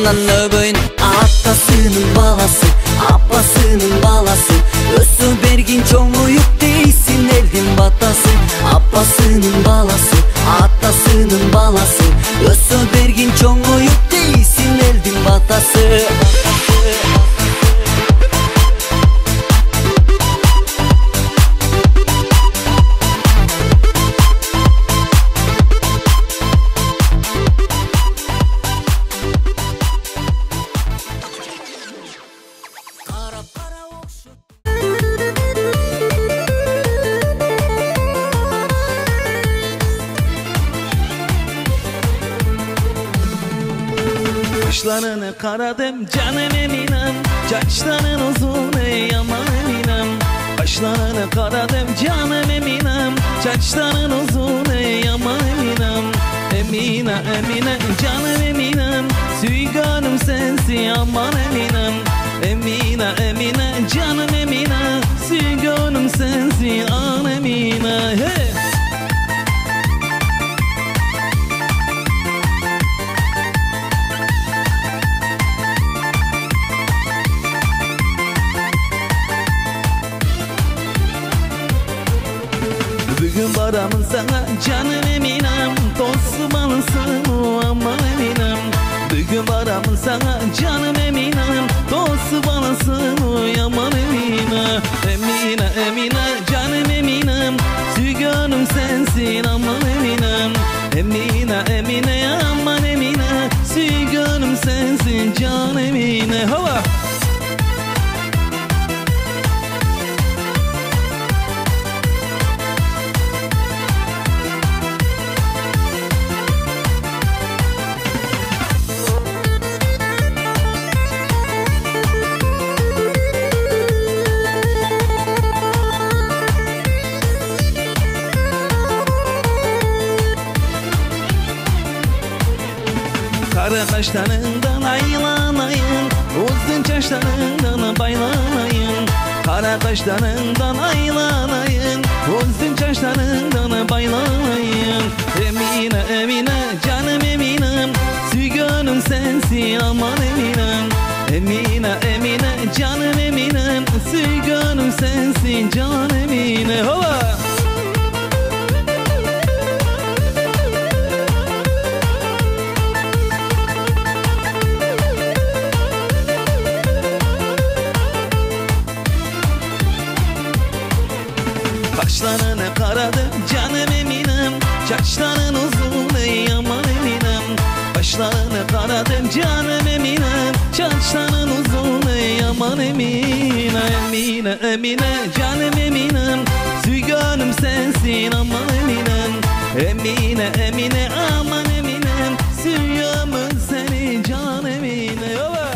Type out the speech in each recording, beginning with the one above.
ananı böğün. Atasının balası, abbasının balası. Özü bergin çoğuyup değilsin eldin batası. Abbasının balası, atasının balası. Özü bergin çoğuyup değilsin eldin batası. Kaşlarını karadım canım eminem, saçların uzun ey aman eminem. Kaşlarını karadım canım eminem, saçların uzun ey aman eminem. Emine Emine canım eminem, süyganım sensin aman eminem. Emine Emine canım emine, süyganım sensin an emine. Hey! Bugün varamın sana canım eminem, dostum alınsın o aman eminem. Bugün varamın sana canım eminem, dostum alınsın o aman emine. Emine Emine canım eminem, sügönüm sensin aman eminem. Emine Emine aman emine, sügönüm sensin can emine. Hava! Kara kaşlarından aylanayım, uzun çaşlarından baylanayım. Kara kaşlarından aylanayım, uzun çaşlarından baylanayım. Emine Emine canım eminem, sügönüm sensin aman eminem. Emine Emine canım eminem, sügönüm sensin can emine. Hova! Kaşlarını karadım canım eminem, saçların uzun ey aman eminem. Kaşlarını karadım canım eminem, saçların uzun ey aman emine. Emine Emine canım eminem, sügönüm sensin aman eminem. Emine Emine aman eminem, sügönüm seni can emine. Ova!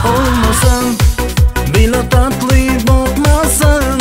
Olmasan, bila tatlı bakmasan,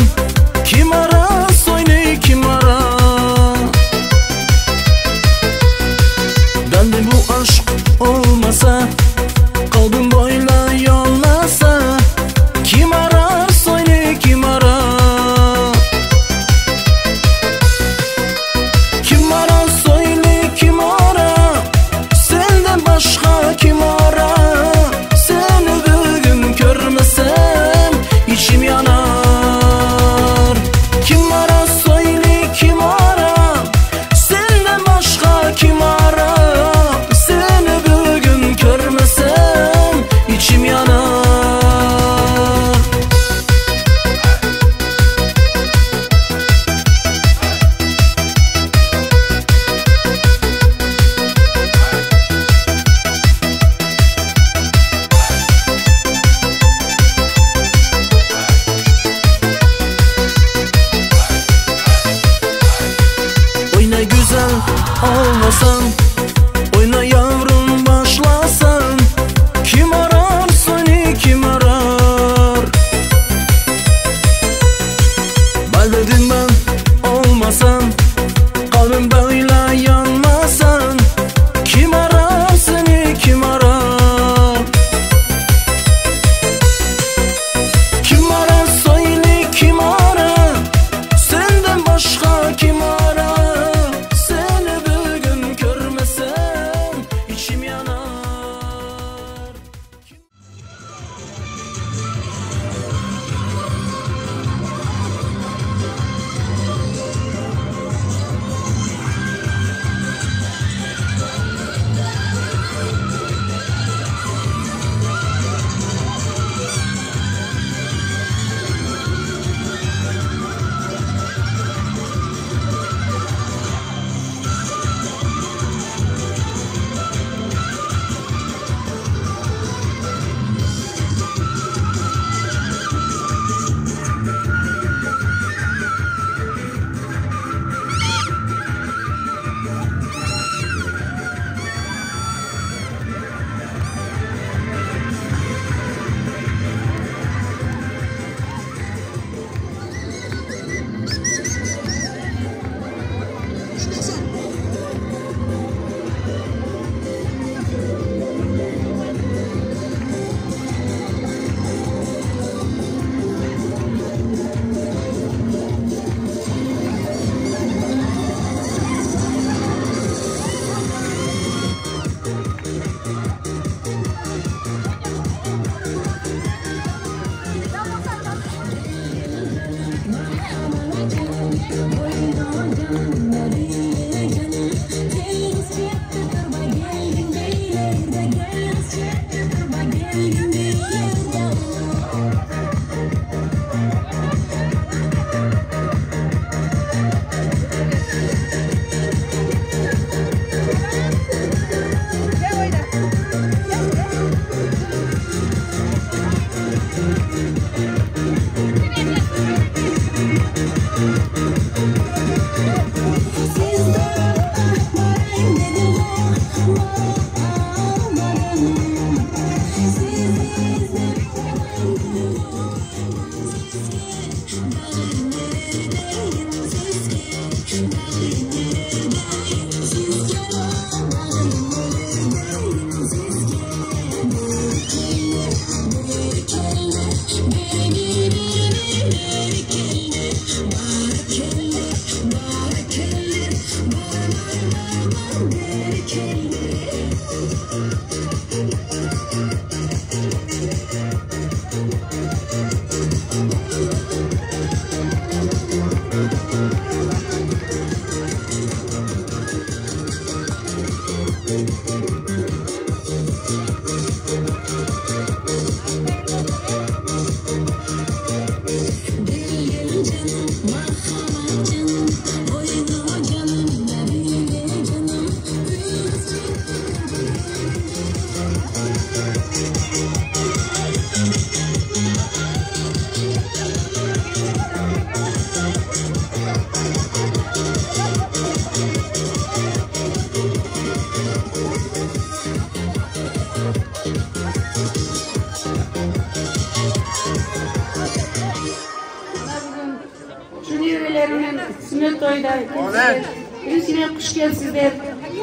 sünnet toyda kelsizler. Birisiyle kuş kelsizler.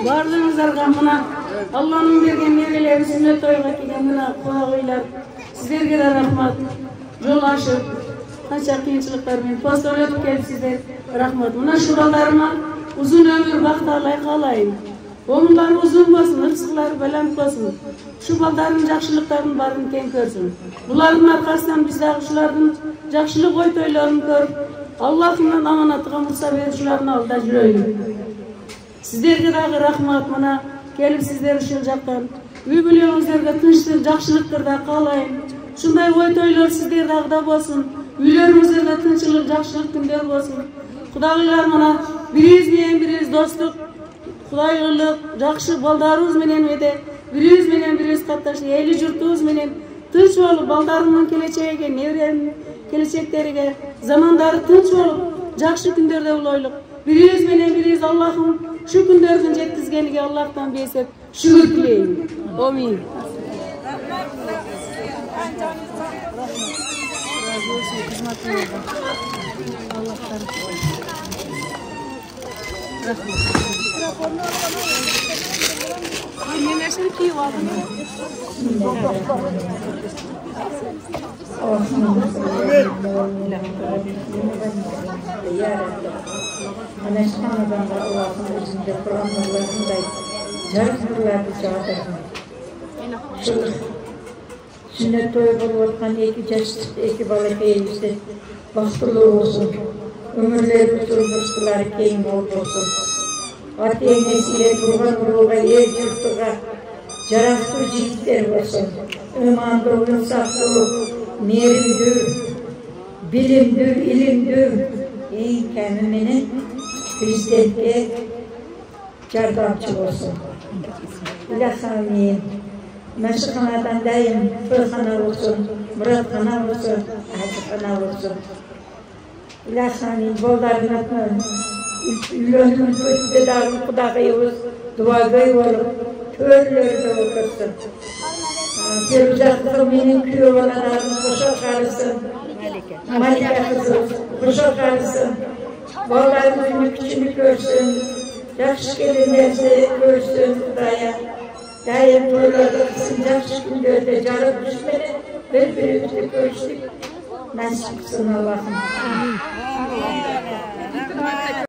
Bardığınızlarga mına Allah'ın bergen nereleri sünnet toyga kelgen mına koylar. Sizlerge de rahmat. Yol aşıp kança kıyınçılıklar men postol ötüp kelsizler. Rahmat. Mına şu ballarıma uzun ömür baktalay kalayım. Omulları uzun olsun, ırskıları balam olsun. Şu baldarın jakşılıklarının barın ken görsün. Buların arkasından biz de şulardan jakşılık oy toylarını görüp Allah'ından amanatıga mursa verip şuların alda жүрөйүн. Sizlerge dagы rahmat mına kelip sizler uşul jaktan үй бүлөңүздөргө тынчтык, жакшылыктарды каалайм. Шундай ой тойлор сиздер дагы болсун. Үйлөрүңүздөрдө тынччылык, жакшылык күндөр болсун. Кудайлар мына бирибиз менен бирибиз достук, кудайлык, жакшы балдарыбыз менен эде, бирибиз менен бирибиз катташып, эли журтубуз менен тынч болуп, балдарымдын келечегиге, неберемдин келечектериге, замандары тынч болуп, жакшы күндөрдө улойлук. Бирибиз менен бирибиз Аллахым şu күндөрдүн жеткизгениге Аллахтан бесеп шүгүр тилейм. Амин. Ana şanadan da Allah'ın izinde Kur'anlarındayım. Yarısırlardı çağırdım. Sünnet toyu bulvatkan iki balık eğilse bastılı olsun. Ömürleri usulmuştular keyin olsun. Ati enesiyle kurban uluğa yer yurtuğa Жарактуу жигиттер болсун, ымандуу, инсафтуу, мээримдүү, билимдүү, илимдүү, эң кеми менен президентке жардамчы болсун. Илахамин, машыканадан дайым тойхана болсун, мураткана болсун, ажыкана болсун. Илахамин, балдарына үйлөнүн көтүдө дагы Кудайыбыз дуагөй болуп, Körlerde otursun. Firuzatlı benim köyü olanlarım kuşa karısın. Malika kızım kuşa karısın. Ballarımın küçüğünü görsün. Yakşı gelinlerse görsün Kudaya. Daim toylarda kısım yakşı günlerde carıp düşmedi. Birbirimizi görüştük. Nasip kılsın Allah'ım.